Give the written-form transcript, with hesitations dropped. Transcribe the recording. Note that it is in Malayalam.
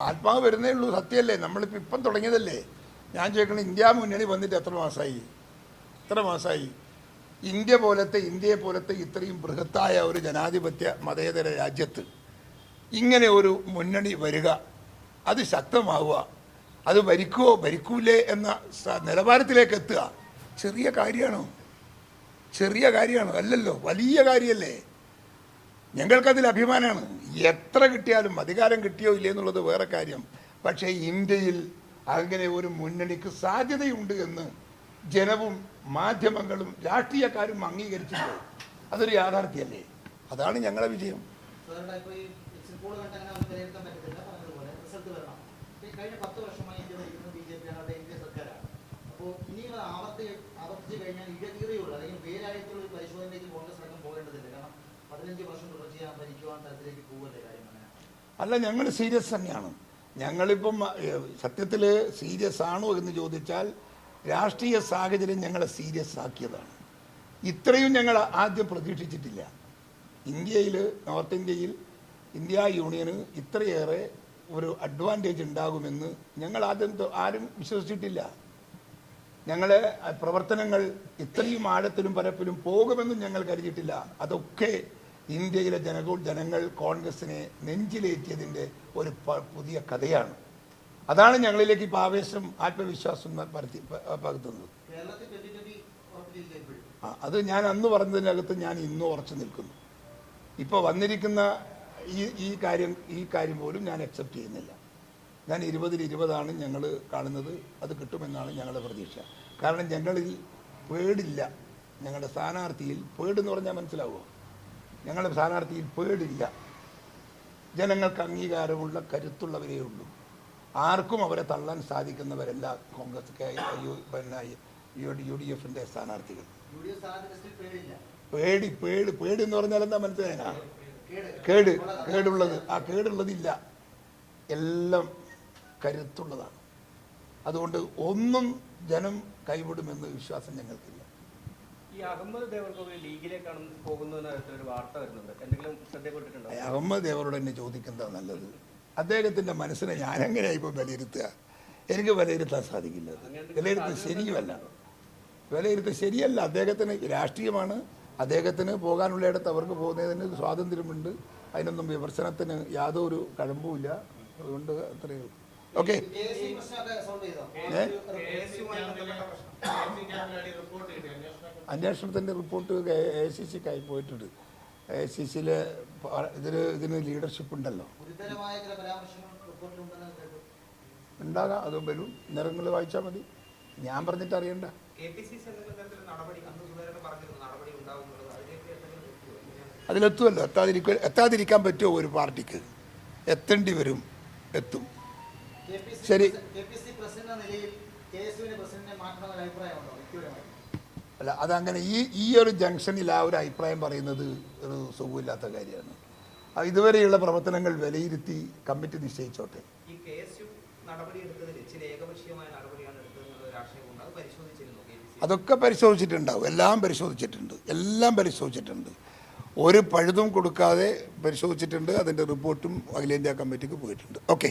ആത്മാവ് വരുന്നേ ഉള്ളൂ. സത്യമല്ലേ? നമ്മളിപ്പോൾ ഇപ്പം തുടങ്ങിയതല്ലേ. ഞാൻ ചോദിക്കണം, ഇന്ത്യ മുന്നണി വന്നിട്ട് എത്ര മാസമായി? ഇന്ത്യയെ പോലത്തെ ഇത്രയും ബൃഹത്തായ ഒരു ജനാധിപത്യ മതേതര രാജ്യത്ത് ഇങ്ങനെ ഒരു മുന്നണി വരിക, അത് ശക്തമാവുക, അത് ഭരിക്കൂലേ എന്ന നിലവാരത്തിലേക്ക് എത്തുക ചെറിയ കാര്യമാണോ? അല്ലല്ലോ, വലിയ കാര്യമല്ലേ. ഞങ്ങൾക്കതിൽ അഭിമാനമാണ്. എത്ര കിട്ടിയാലും, അധികാരം കിട്ടിയോ ഇല്ലേ എന്നുള്ളത് വേറെ കാര്യം. പക്ഷേ ഇന്ത്യയിൽ അങ്ങനെ ഒരു മുന്നണിക്ക് സാധ്യതയുണ്ട് എന്ന് ജനവും മാധ്യമങ്ങളും രാഷ്ട്രീയക്കാരും അംഗീകരിച്ചിട്ട് അതൊരു യാഥാർത്ഥ്യമല്ലേ. അതാണ് ഞങ്ങളുടെ വിജയം. അല്ല, ഞങ്ങൾ സീരിയസ് തന്നെയാണ്. ഞങ്ങളിപ്പം സത്യത്തിൽ സീരിയസ് ആണോ എന്ന് ചോദിച്ചാൽ രാഷ്ട്രീയ സാഹചര്യം ഞങ്ങളെ സീരിയസ് ആക്കിയതാണ്. ഇത്രയും ഞങ്ങൾ ആദ്യം പ്രതീക്ഷിച്ചിട്ടില്ല. നോർത്ത് ഇന്ത്യയിൽ ഇന്ത്യ യൂണിയന് ഇത്രയേറെ ഒരു അഡ്വാൻറ്റേജ് ഉണ്ടാകുമെന്ന് ഞങ്ങൾ ആരും വിശ്വസിച്ചിട്ടില്ല. ഞങ്ങളെ പ്രവർത്തനങ്ങൾ ഇത്രയും ആഴത്തിലും പരപ്പിലും പോകുമെന്നും ഞങ്ങൾ കരുതിയിട്ടില്ല. അതൊക്കെ ഇന്ത്യയിലെ ജനങ്ങൾ കോൺഗ്രസിനെ നെഞ്ചിലേറ്റിയതിൻ്റെ ഒരു പുതിയ കഥയാണ്. അതാണ് ഞങ്ങളിലേക്ക് ഇപ്പോൾ ആവേശം, ആത്മവിശ്വാസം പകർത്തുന്നത്. അത് ഞാൻ അന്ന് പറഞ്ഞതിനകത്ത് ഞാൻ ഇന്നും ഉറച്ചു നിൽക്കുന്നു. ഇപ്പോൾ വന്നിരിക്കുന്ന ഈ കാര്യം പോലും ഞാൻ അക്സെപ്റ്റ് ചെയ്യുന്നില്ല. ഞാൻ 20-20 ഞങ്ങൾ കാണുന്നത്. അത് കിട്ടുമെന്നാണ് ഞങ്ങളുടെ പ്രതീക്ഷ. കാരണം ഞങ്ങളിൽ പേടില്ല. ഞങ്ങളുടെ സ്ഥാനാർത്ഥിയിൽ പേടെന്ന് പറഞ്ഞാൽ മനസ്സിലാവുമോ? ഞങ്ങളുടെ സ്ഥാനാർത്ഥിയിൽ പേടില്ല. ജനങ്ങൾക്ക് അംഗീകാരമുള്ള കരുത്തുള്ളവരേ ഉള്ളൂ. ആർക്കും അവരെ തള്ളാൻ സാധിക്കുന്നവരല്ല കോൺഗ്രസ്, UDF-ന്റെ സ്ഥാനാർത്ഥികൾ. പേടി എന്ന് പറഞ്ഞാൽ എന്താ മനസ്സിലായ? കേടുള്ളതില്ല, എല്ലാം കരുത്തുള്ളതാണ്. അതുകൊണ്ട് ഒന്നും ജനം കൈവിടുമെന്ന് വിശ്വാസം ഞങ്ങൾക്കില്ല. ഈ അഹമ്മദ് ദേവർകോവിൽ ലീഗിലേക്കാണ് പോകുന്ന ഒരു വാർത്ത വരുന്നുണ്ട്. എന്തെങ്കിലും ശ്രദ്ധപ്പെട്ടിട്ടുണ്ടോ? അഹമ്മദ് ദേവരോട് എന്നെ ചോദിക്കുന്നതാണ് നല്ലത്. അദ്ദേഹത്തിൻ്റെ മനസ്സിനെ ഞാനെങ്ങനെയാണ് ഇപ്പോൾ വിലയിരുത്തുക? എനിക്ക് വിലയിരുത്താൻ സാധിക്കില്ല. വിലയിരുത്തൽ ശരിയല്ല. അദ്ദേഹത്തിന് രാഷ്ട്രീയമാണ്. അദ്ദേഹത്തിന് പോകാനുള്ളയിടത്ത് അവർക്ക് പോകുന്നതിന് സ്വാതന്ത്ര്യമുണ്ട്. അതിനൊന്നും വിമർശനത്തിന് യാതൊരു കഴമ്പുമില്ല. അതുകൊണ്ട് അത്രയേ ഉള്ളൂ. ഓക്കെ. അന്വേഷണത്തിൻ്റെ റിപ്പോർട്ട് AICC-ക്കായി പോയിട്ടുണ്ട്. AICC-യിലെ ഇതിന് ലീഡർഷിപ്പ് ഉണ്ടല്ലോ. ഉണ്ടാകാം, അതും വരും. നിറങ്ങൾ വായിച്ചാൽ മതി. ഞാൻ പറഞ്ഞിട്ട് അറിയണ്ട. അതിലെത്തുമല്ലോ. എത്താതിരിക്കാൻ പറ്റുമോ ഒരു പാർട്ടിക്ക്? എത്തേണ്ടി വരും, എത്തും. ശരി. അല്ല, അതങ്ങനെ ഈ ഒരു ജംഗ്ഷനിൽ ആ ഒരു അഭിപ്രായം പറയുന്നത് ഒരു സുഖമില്ലാത്ത കാര്യമാണ്. ഇതുവരെയുള്ള പ്രവർത്തനങ്ങൾ വിലയിരുത്തി കമ്മിറ്റി നിശ്ചയിച്ചോട്ടെ. അതൊക്കെ പരിശോധിച്ചിട്ടുണ്ടാവും. എല്ലാം പരിശോധിച്ചിട്ടുണ്ട്. ഒരു പഴുതും കൊടുക്കാതെ പരിശോധിച്ചിട്ടുണ്ട്. അതിൻ്റെ റിപ്പോർട്ടും അഖിലേന്ത്യാ കമ്മിറ്റിക്ക് പോയിട്ടുണ്ട്. ഓക്കെ.